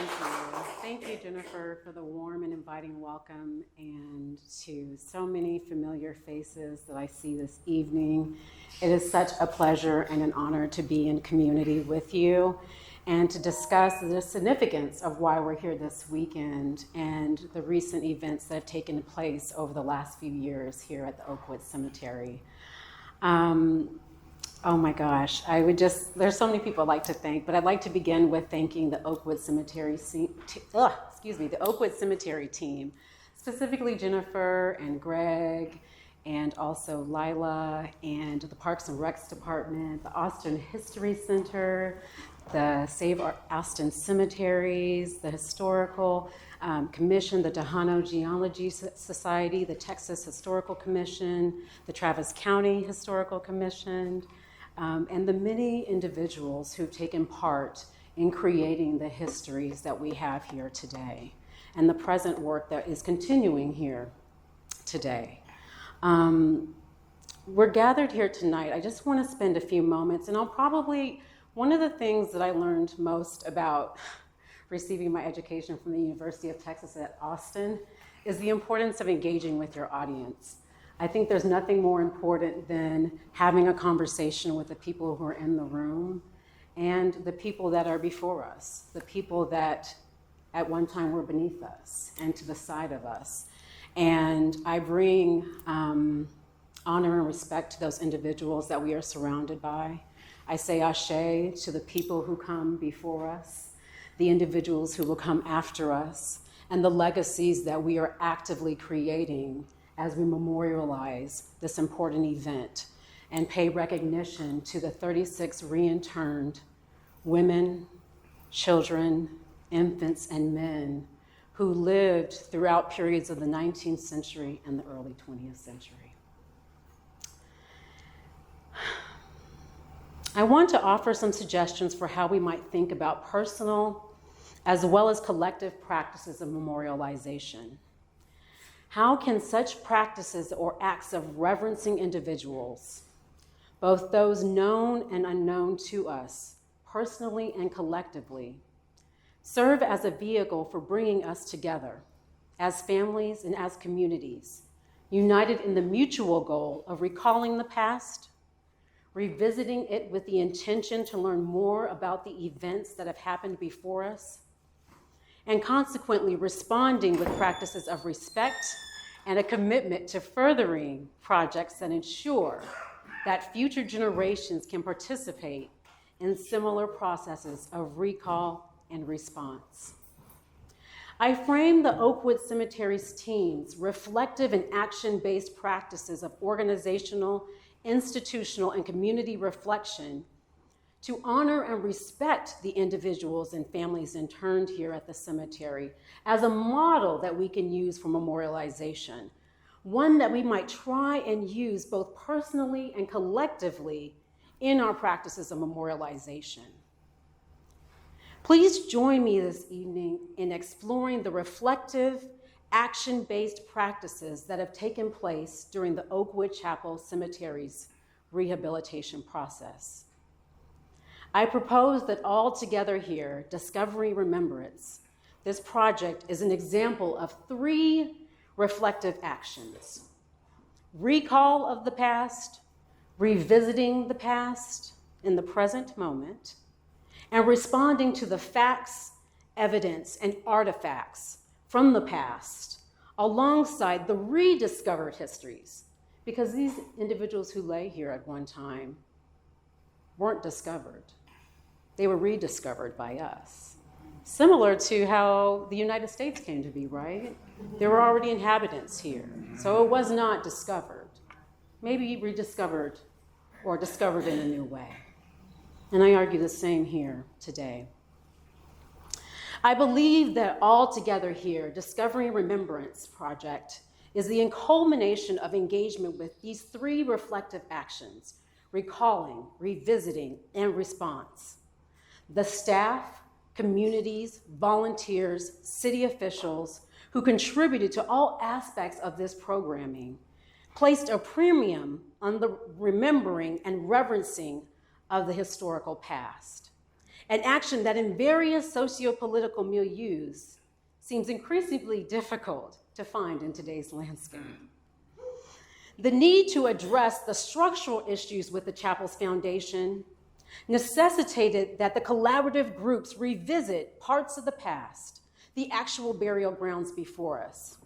Thank you. Thank you, Jennifer, for the warm and inviting welcome, and to so many familiar faces that I see this evening. It is such a pleasure and an honor to be in community with you and to discuss the significance of why we're here this weekend and the recent events that have taken place over the last few years here at the Oakwood Cemetery. Oh my gosh, there's so many people I'd like to thank, but I'd like to begin with thanking the Oakwood Cemetery the Oakwood Cemetery team, specifically Jennifer and Greg, and also Lila, and the Parks and Recs Department, the Austin History Center, the Save Austin Cemeteries, the Historical Commission, the Tejano Geology Society, the Texas Historical Commission, the Travis County Historical Commission, and the many individuals who've taken part in creating the histories that we have here today, and the present work that is continuing here today. We're gathered here tonight. I just want to spend a few moments, and one of the things that I learned most about receiving my education from the University of Texas at Austin is the importance of engaging with your audience. I think there's nothing more important than having a conversation with the people who are in the room and the people that are before us, the people that at one time were beneath us and to the side of us. And I bring honor and respect to those individuals that we are surrounded by. I say ashe to the people who come before us, the individuals who will come after us, and the legacies that we are actively creating as we memorialize this important event and pay recognition to the 36 reinterned women, children, infants, and men who lived throughout periods of the 19th century and the early 20th century. I want to offer some suggestions for how we might think about personal as well as collective practices of memorialization. How can such practices or acts of reverencing individuals, both those known and unknown to us, personally and collectively, serve as a vehicle for bringing us together as families and as communities, united in the mutual goal of recalling the past, revisiting it with the intention to learn more about the events that have happened before us, and consequently responding with practices of respect and a commitment to furthering projects that ensure that future generations can participate in similar processes of recall and response. I frame the Oakwood Cemetery's team's reflective and action-based practices of organizational, institutional, and community reflection to honor and respect the individuals and families interned here at the cemetery as a model that we can use for memorialization, one that we might try and use both personally and collectively in our practices of memorialization. Please join me this evening in exploring the reflective, action-based practices that have taken place during the Oakwood Chapel Cemetery's rehabilitation process. I propose that all together here, Discovering Remembrance, this project is an example of 3 reflective actions: recall of the past, revisiting the past in the present moment, and responding to the facts, evidence, and artifacts from the past alongside the rediscovered histories, because these individuals who lay here at one time weren't discovered. They were rediscovered by us. Similar to how the United States came to be, right? There were already inhabitants here, so it was not discovered. Maybe rediscovered or discovered in a new way. And I argue the same here today. I believe that all together here, Discovering Remembrance project is the culmination of engagement with these 3 reflective actions: recalling, revisiting, and response. The staff, communities, volunteers, city officials who contributed to all aspects of this programming placed a premium on the remembering and reverencing of the historical past. an action that in various socio-political milieus seems increasingly difficult to find in today's landscape. The need to address the structural issues with the chapel's foundation necessitated that the collaborative groups revisit parts of the past, the actual burial grounds before us.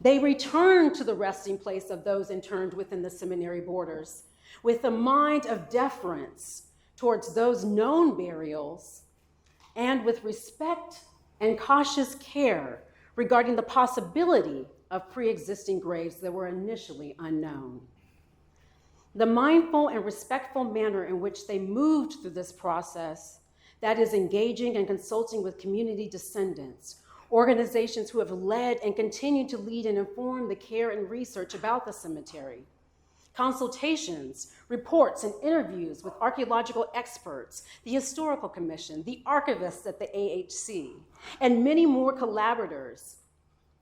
They return to the resting place of those interned within the seminary borders with a mind of deference towards those known burials and with respect and cautious care regarding the possibility of pre-existing graves that were initially unknown. The mindful and respectful manner in which they moved through this process, that is engaging and consulting with community descendants, organizations who have led and continue to lead and inform the care and research about the cemetery, consultations, reports, and interviews with archaeological experts, the Historical Commission, the archivists at the AHC, and many more collaborators,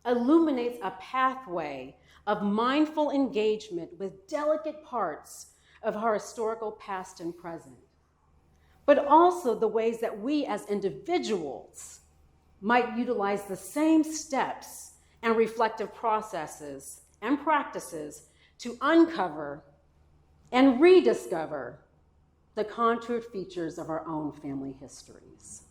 illuminates a pathway of mindful engagement with delicate parts of our historical past and present, but also the ways that we as individuals might utilize the same steps and reflective processes and practices to uncover and rediscover the contoured features of our own family histories.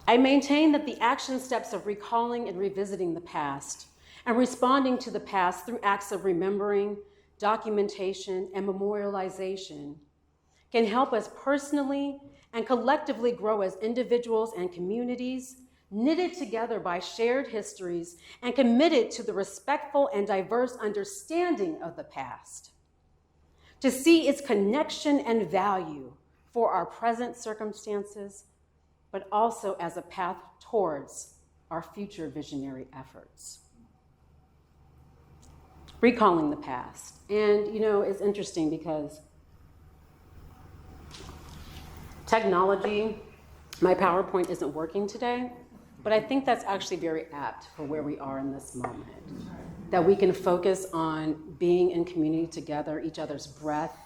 I maintain that the action steps of recalling and revisiting the past and responding to the past through acts of remembering, documentation, and memorialization can help us personally and collectively grow as individuals and communities, knitted together by shared histories and committed to the respectful and diverse understanding of the past, to see its connection and value for our present circumstances, but also as a path towards our future visionary efforts. Recalling the past. And it's interesting because technology, my PowerPoint isn't working today, but I think that's actually very apt for where we are in this moment. That we can focus on being in community together, each other's breath,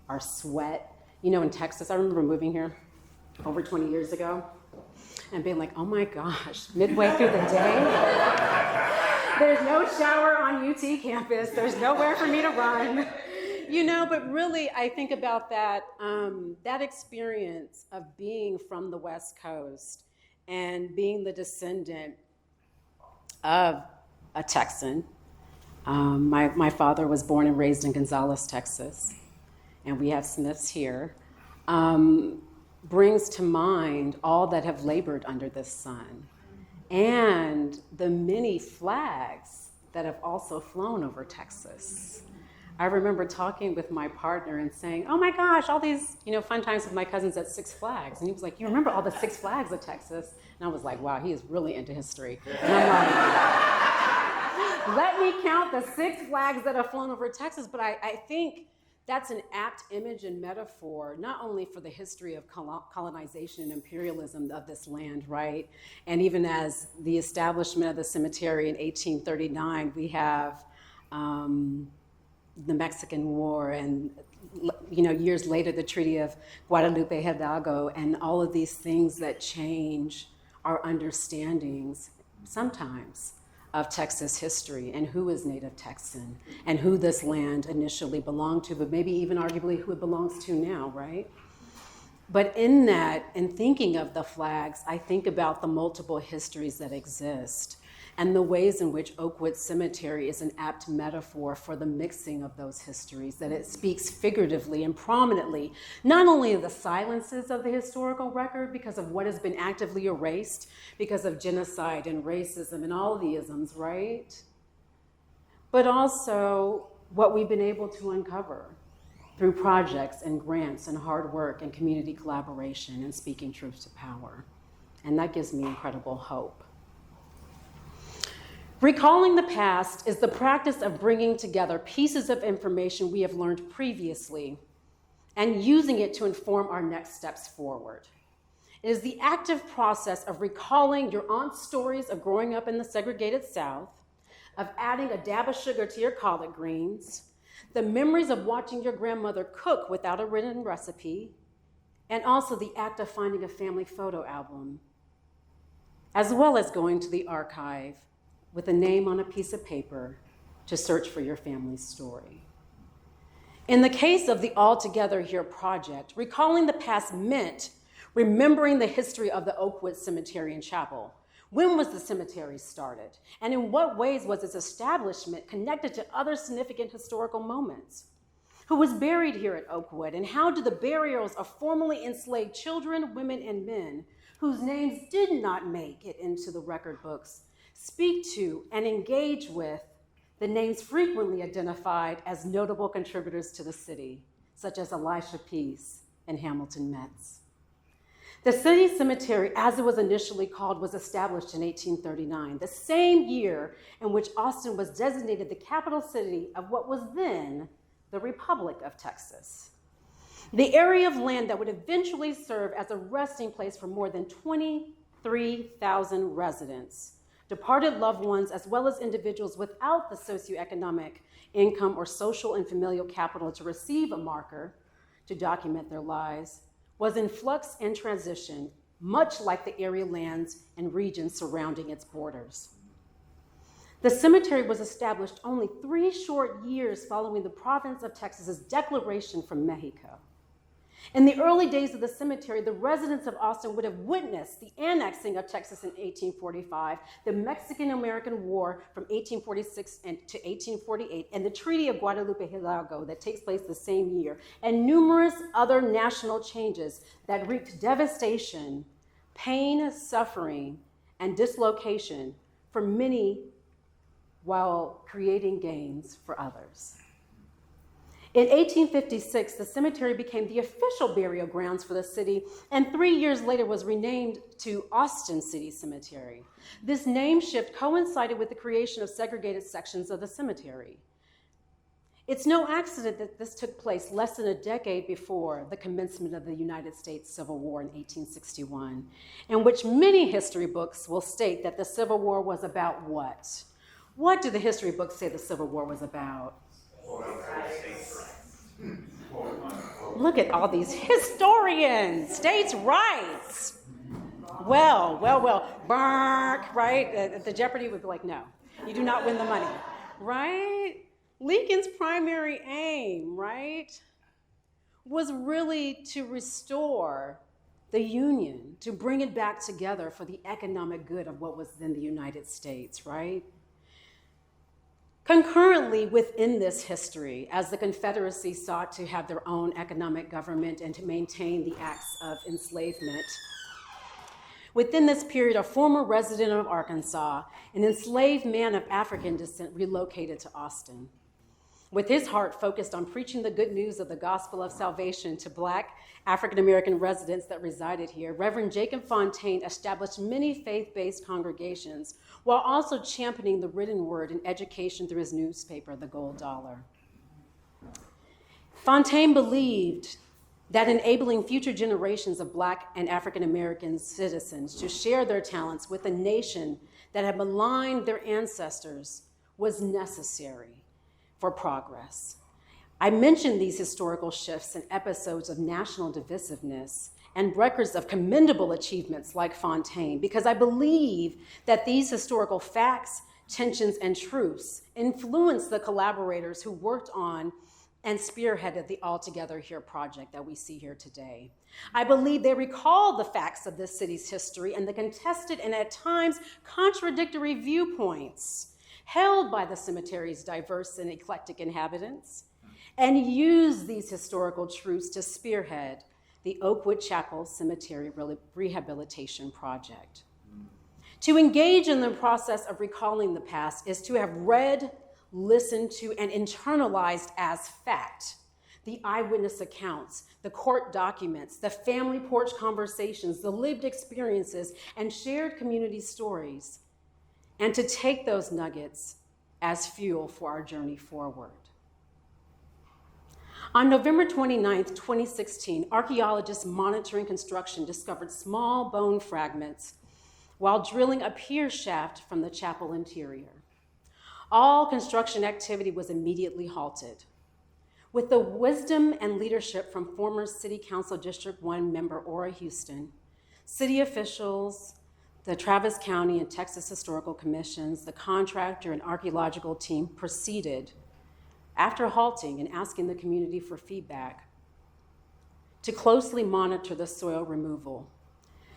our sweat. In Texas, I remember moving here over 20 years ago and being like, oh my gosh, midway through the day, there's no shower on UT campus, there's nowhere for me to run. But really, I think about that, that experience of being from the West Coast and being the descendant of a Texan. My father was born and raised in Gonzales, Texas, and we have Smiths here, brings to mind all that have labored under this sun and the many flags that have also flown over Texas. I remember talking with my partner and saying, oh my gosh, all these fun times with my cousins at Six Flags. And he was like, you remember all the Six Flags of Texas? And I was like, wow, he is really into history. And I'm like, let me count the Six Flags that have flown over Texas. But I think that's an apt image and metaphor, not only for the history of colonization and imperialism of this land, right? And even as the establishment of the cemetery in 1839, we have the Mexican War and years later the Treaty of Guadalupe Hidalgo and all of these things that change our understandings sometimes of Texas history and who is Native Texan and who this land initially belonged to, but maybe even arguably who it belongs to now, right? But in that, in thinking of the flags, I think about the multiple histories that exist and the ways in which Oakwood Cemetery is an apt metaphor for the mixing of those histories, that it speaks figuratively and prominently, not only of the silences of the historical record because of what has been actively erased because of genocide and racism and all the isms, right? But also what we've been able to uncover through projects and grants and hard work and community collaboration and speaking truth to power. And that gives me incredible hope. Recalling the past is the practice of bringing together pieces of information we have learned previously and using it to inform our next steps forward. It is the active process of recalling your aunt's stories of growing up in the segregated South, of adding a dab of sugar to your collard greens, the memories of watching your grandmother cook without a written recipe, and also the act of finding a family photo album, as well as going to the archive with a name on a piece of paper to search for your family's story. In the case of the All Together Here project, recalling the past meant remembering the history of the Oakwood Cemetery and Chapel. When was the cemetery started? And in what ways was its establishment connected to other significant historical moments? Who was buried here at Oakwood? And how do the burials of formerly enslaved children, women, and men, whose names did not make it into the record books, speak to and engage with the names frequently identified as notable contributors to the city, such as Elisha Pease and Hamilton Metz? The city cemetery, as it was initially called, was established in 1839, the same year in which Austin was designated the capital city of what was then the Republic of Texas. The area of land that would eventually serve as a resting place for more than 23,000 residents, departed loved ones, as well as individuals without the socioeconomic income or social and familial capital to receive a marker to document their lives, was in flux and transition, much like the area lands and regions surrounding its borders. The cemetery was established only 3 short years following the province of Texas's declaration from Mexico. In the early days of the cemetery, the residents of Austin would have witnessed the annexing of Texas in 1845, the Mexican-American War from 1846 to 1848, and the Treaty of Guadalupe Hidalgo that takes place the same year, and numerous other national changes that wreaked devastation, pain, suffering, and dislocation for many while creating gains for others. In 1856, the cemetery became the official burial grounds for the city, and 3 years later was renamed to Austin City Cemetery. This name shift coincided with the creation of segregated sections of the cemetery. It's no accident that this took place less than a decade before the commencement of the United States Civil War in 1861, in which many history books will state that the Civil War was about what? What do the history books say the Civil War was about? Look at all these historians, states' rights. Well, bark, right? The Jeopardy would be like, no, you do not win the money, right? Lincoln's primary aim, right, was really to restore the Union, to bring it back together for the economic good of what was then the United States, right? Concurrently within this history, as the Confederacy sought to have their own economic government and to maintain the acts of enslavement, within this period, a former resident of Arkansas, an enslaved man of African descent, relocated to Austin. With his heart focused on preaching the good news of the gospel of salvation to Black African-American residents that resided here, Reverend Jacob Fontaine established many faith-based congregations while also championing the written word and education through his newspaper, The Gold Dollar. Fontaine believed that enabling future generations of Black and African-American citizens to share their talents with a nation that had maligned their ancestors was necessary for progress. I mentioned these historical shifts and episodes of national divisiveness and records of commendable achievements like Fontaine because I believe that these historical facts, tensions, and truths influenced the collaborators who worked on and spearheaded the All Together Here project that we see here today. I believe they recall the facts of this city's history and the contested and at times contradictory viewpoints held by the cemetery's diverse and eclectic inhabitants, and use these historical truths to spearhead the Oakwood Chapel Cemetery Rehabilitation Project. To engage in the process of recalling the past is to have read, listened to, and internalized as fact the eyewitness accounts, the court documents, the family porch conversations, the lived experiences, and shared community stories, and to take those nuggets as fuel for our journey forward. On November 29, 2016, archaeologists monitoring construction discovered small bone fragments while drilling a pier shaft from the chapel interior. All construction activity was immediately halted. With the wisdom and leadership from former City Council District 1 member Ora Houston, city officials, the Travis County and Texas Historical Commissions, the contractor and archaeological team proceeded, after halting and asking the community for feedback, to closely monitor the soil removal,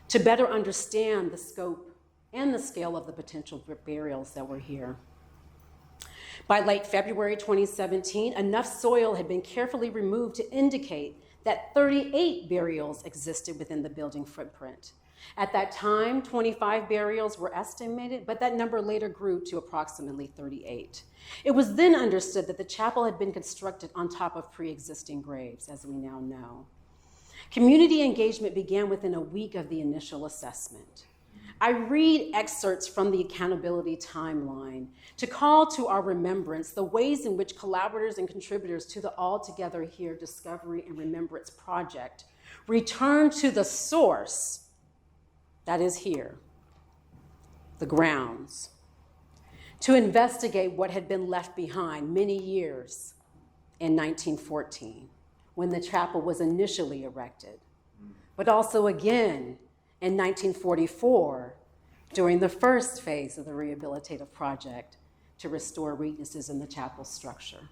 to better understand the scope and the scale of the potential burials that were here. By late February 2017, enough soil had been carefully removed to indicate that 38 burials existed within the building footprint. At that time, 25 burials were estimated, but that number later grew to approximately 38. It was then understood that the chapel had been constructed on top of pre-existing graves, as we now know. Community engagement began within a week of the initial assessment. I read excerpts from the accountability timeline to call to our remembrance the ways in which collaborators and contributors to the All Together Here Discovery and Remembrance Project returned to the source that is here, the grounds, to investigate what had been left behind many years in 1914 when the chapel was initially erected, but also again in 1944, during the first phase of the rehabilitative project to restore weaknesses in the chapel structure.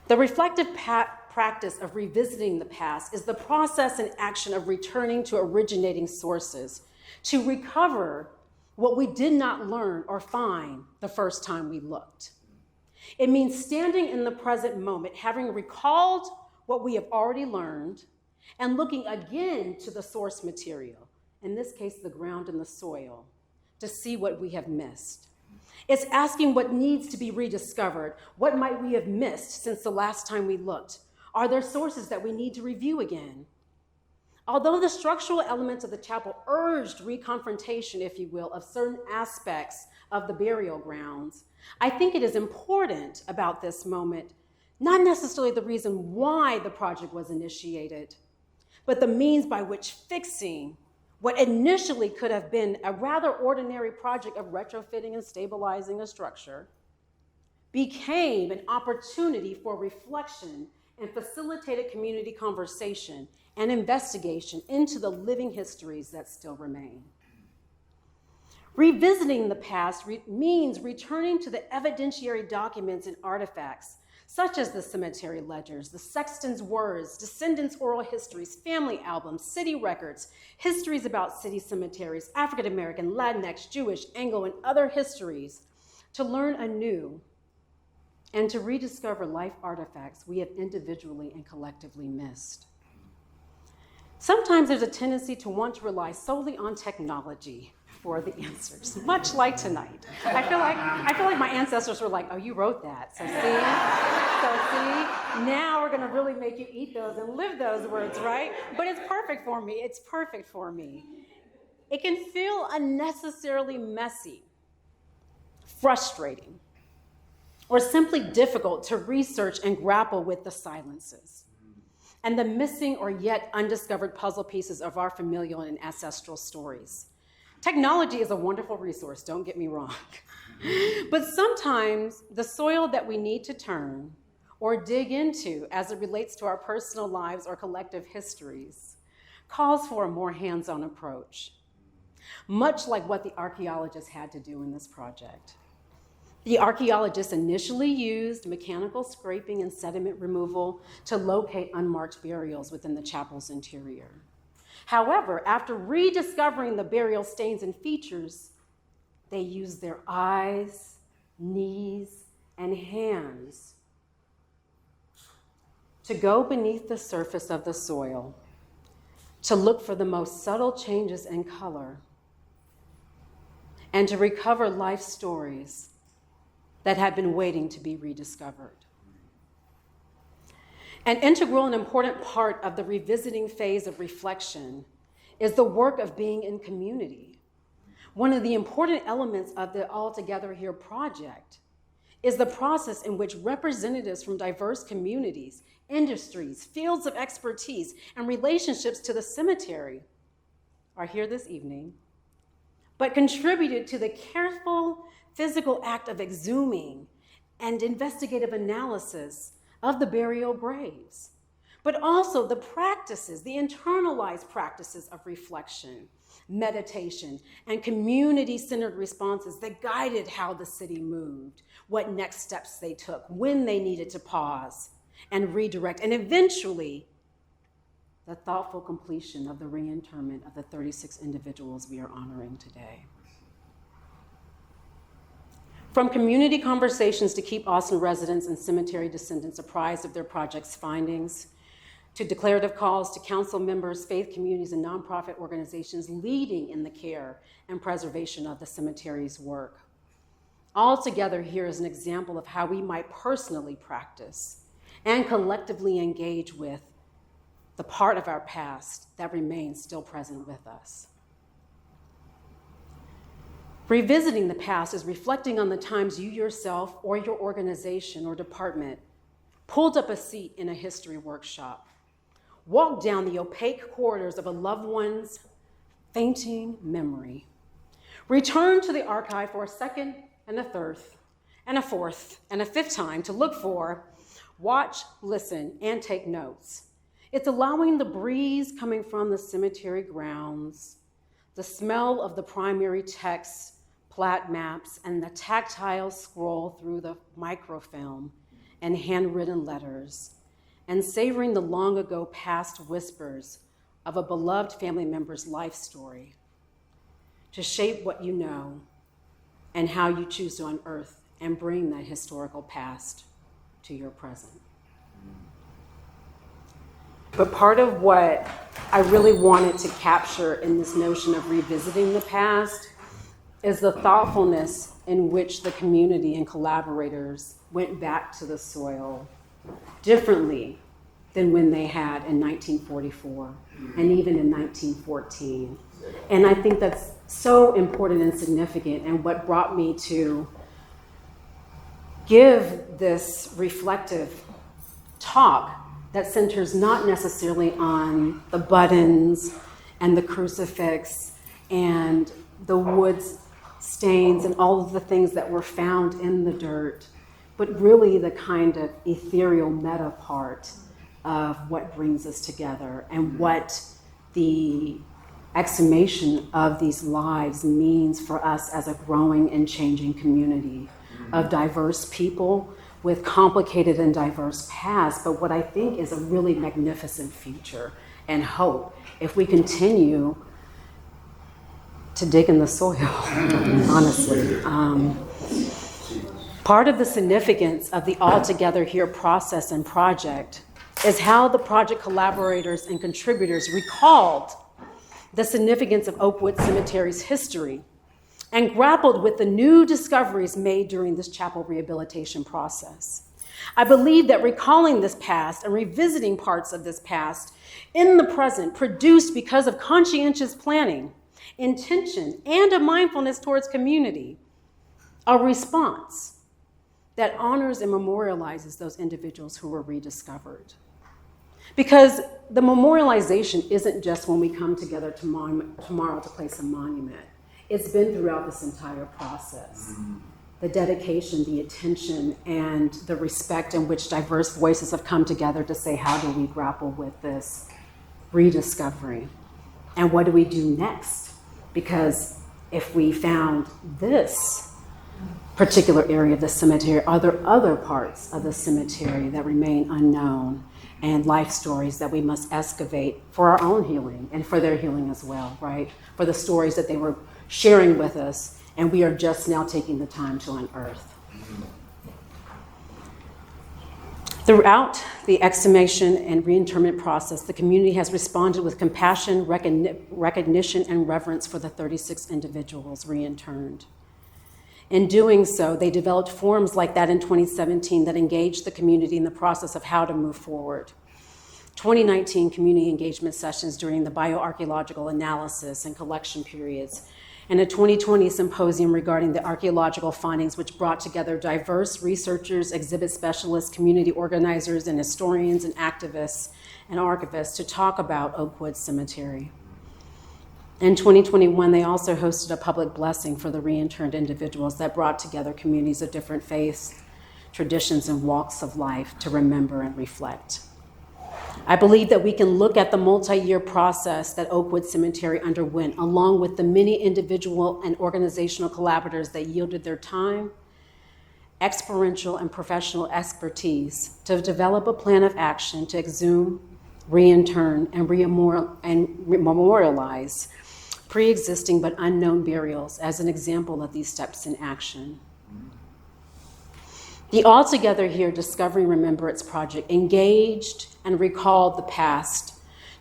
The reflective practice of revisiting the past is the process and action of returning to originating sources to recover what we did not learn or find the first time we looked. It means standing in the present moment, having recalled what we have already learned, and looking again to the source material, in this case, the ground and the soil, to see what we have missed. It's asking what needs to be rediscovered. What might we have missed since the last time we looked? Are there sources that we need to review again? Although the structural elements of the chapel urged reconfrontation, if you will, of certain aspects of the burial grounds, I think it is important about this moment, not necessarily the reason why the project was initiated, but the means by which fixing what initially could have been a rather ordinary project of retrofitting and stabilizing a structure became an opportunity for reflection and facilitated community conversation and investigation into the living histories that still remain. Revisiting the past means returning to the evidentiary documents and artifacts such as the cemetery ledgers, the sexton's words, descendants' oral histories, family albums, city records, histories about city cemeteries, African American, Latinx, Jewish, Anglo, and other histories, to learn anew and to rediscover life artifacts we have individually and collectively missed. Sometimes there's a tendency to want to rely solely on technology for the answers, much like tonight. I feel like my ancestors were like, oh, you wrote that. So see, now we're gonna really make you eat those and live those words, right? But it's perfect for me, it's perfect for me. It can feel unnecessarily messy, frustrating, or simply difficult to research and grapple with the silences and the missing or yet undiscovered puzzle pieces of our familial and ancestral stories. Technology is a wonderful resource, don't get me wrong. But sometimes the soil that we need to turn or dig into as it relates to our personal lives or collective histories calls for a more hands-on approach, much like what the archaeologists had to do in this project. The archaeologists initially used mechanical scraping and sediment removal to locate unmarked burials within the chapel's interior. However, after rediscovering the burial stains and features, they used their eyes, knees, and hands to go beneath the surface of the soil, to look for the most subtle changes in color, and to recover life stories that had been waiting to be rediscovered. An integral and important part of the revisiting phase of reflection is the work of being in community. One of the important elements of the All Together Here project is the process in which representatives from diverse communities, industries, fields of expertise, and relationships to the cemetery are here this evening, but contributed to the careful physical act of exhuming and investigative analysis of the burial graves, but also the practices, the internalized practices of reflection, meditation, and community-centered responses that guided how the city moved, what next steps they took, when they needed to pause and redirect, and eventually the thoughtful completion of the reinterment of the 36 individuals we are honoring today. From community conversations to keep Austin residents and cemetery descendants apprised of their project's findings, to declarative calls to council members, faith communities, and nonprofit organizations leading in the care and preservation of the cemetery's work. Altogether, here is an example of how we might personally practice and collectively engage with the part of our past that remains still present with us. Revisiting the past is reflecting on the times you yourself or your organization or department pulled up a seat in a history workshop, walked down the opaque corridors of a loved one's fainting memory, returned to the archive for a second and a third and a fourth and a fifth time to look for, watch, listen, and take notes. It's allowing the breeze coming from the cemetery grounds, the smell of the primary text, plat maps, and the tactile scroll through the microfilm and handwritten letters, and savoring the long ago past whispers of a beloved family member's life story to shape what you know and how you choose to unearth and bring that historical past to your present. But part of what I really wanted to capture in this notion of revisiting the past is the thoughtfulness in which the community and collaborators went back to the soil differently than when they had in 1944 and even in 1914. And I think that's so important and significant, and what brought me to give this reflective talk that centers not necessarily on the buttons and the crucifix and the wood stains and all of the things that were found in the dirt, but really the kind of ethereal meta part of what brings us together and what the exhumation of these lives means for us as a growing and changing community of diverse people with complicated and diverse pasts, but what I think is a really magnificent future and hope if we continue to dig in the soil, honestly. Part of the significance of the All Together Here process and project is how the project collaborators and contributors recalled the significance of Oakwood Cemetery's history and grappled with the new discoveries made during this chapel rehabilitation process. I believe that recalling this past and revisiting parts of this past in the present produced because of conscientious planning, intention, and a mindfulness towards community, a response that honors and memorializes those individuals who were rediscovered. Because the memorialization isn't just when we come together tomorrow to place a monument. It's been throughout this entire process. The dedication, the attention, and the respect in which diverse voices have come together to say, how do we grapple with this rediscovery? And what do we do next? Because if we found this particular area of the cemetery, are there other parts of the cemetery that remain unknown and life stories that we must excavate for our own healing and for their healing as well, right? For the stories that they were sharing with us, and we are just now taking the time to unearth. Throughout the exhumation and reinterment process, the community has responded with compassion, recognition, and reverence for the 36 individuals reinterned. In doing so, they developed forums like that in 2017 that engaged the community in the process of how to move forward. 2019 community engagement sessions during the bioarchaeological analysis and collection periods, and a 2020 symposium regarding the archaeological findings, which brought together diverse researchers, exhibit specialists, community organizers, and historians and activists and archivists to talk about Oakwood Cemetery. In 2021, they also hosted a public blessing for the reinterned individuals that brought together communities of different faiths traditions, and walks of life to remember and reflect. I believe that we can look at the multi-year process that Oakwood Cemetery underwent, along with the many individual and organizational collaborators that yielded their time, experiential and professional expertise to develop a plan of action to exhume, reintern, and memorialize pre-existing but unknown burials as an example of these steps in action. The Altogether Here Discovering Remembrance Project engaged and recalled the past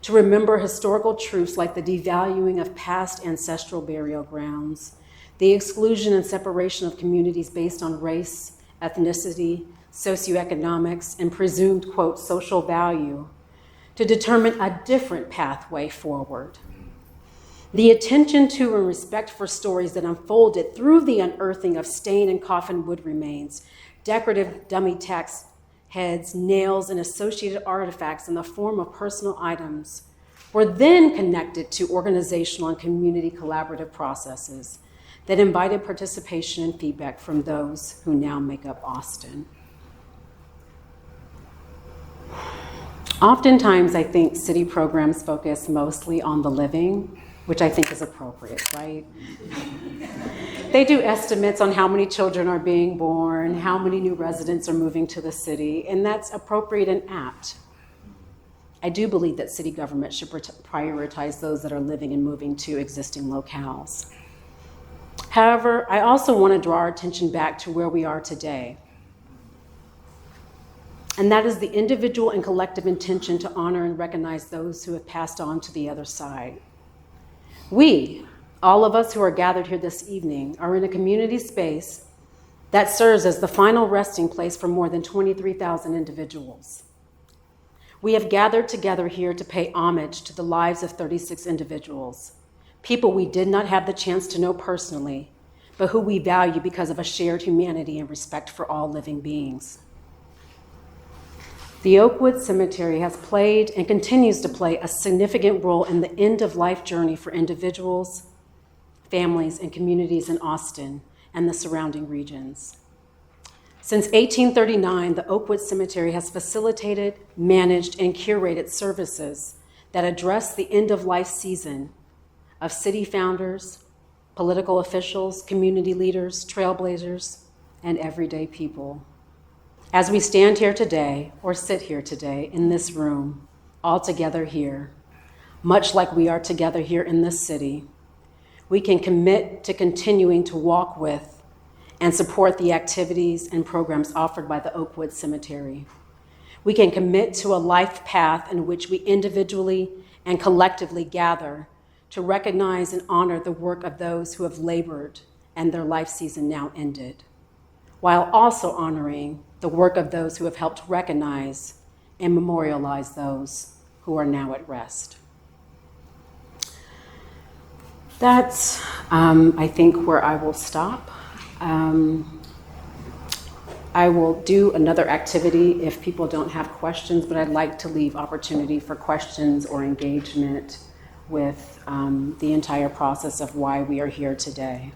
to remember historical truths like the devaluing of past ancestral burial grounds, the exclusion and separation of communities based on race, ethnicity, socioeconomics, and presumed, quote, social value, to determine a different pathway forward. The attention to and respect for stories that unfolded through the unearthing of stain and coffin wood remains, decorative dummy tax heads, nails, and associated artifacts in the form of personal items were then connected to organizational and community collaborative processes that invited participation and feedback from those who now make up Austin. Oftentimes, I think city programs focus mostly on the living, which I think is appropriate, right? They do estimates on how many children are being born, how many new residents are moving to the city, and that's appropriate and apt. I do believe that city government should prioritize those that are living and moving to existing locales. However, I also want to draw our attention back to where we are today. And that is the individual and collective intention to honor and recognize those who have passed on to the other side. We, all of us who are gathered here this evening, are in a community space that serves as the final resting place for more than 23,000 individuals. We have gathered together here to pay homage to the lives of 36 individuals, people we did not have the chance to know personally, but who we value because of a shared humanity and respect for all living beings. The Oakwood Cemetery has played and continues to play a significant role in the end-of-life journey for individuals, families, and communities in Austin and the surrounding regions. Since 1839, the Oakwood Cemetery has facilitated, managed, and curated services that address the end-of-life season of city founders, political officials, community leaders, trailblazers, and everyday people. As we stand here today, or sit here today in this room, all together here, much like we are together here in this city, we can commit to continuing to walk with and support the activities and programs offered by the Oakwood Cemetery. We can commit to a life path in which we individually and collectively gather to recognize and honor the work of those who have labored and their life season now ended, while also honoring the work of those who have helped recognize and memorialize those who are now at rest. That's, I think, where I will stop. I will do another activity if people don't have questions, but I'd like to leave opportunity for questions or engagement with the entire process of why we are here today.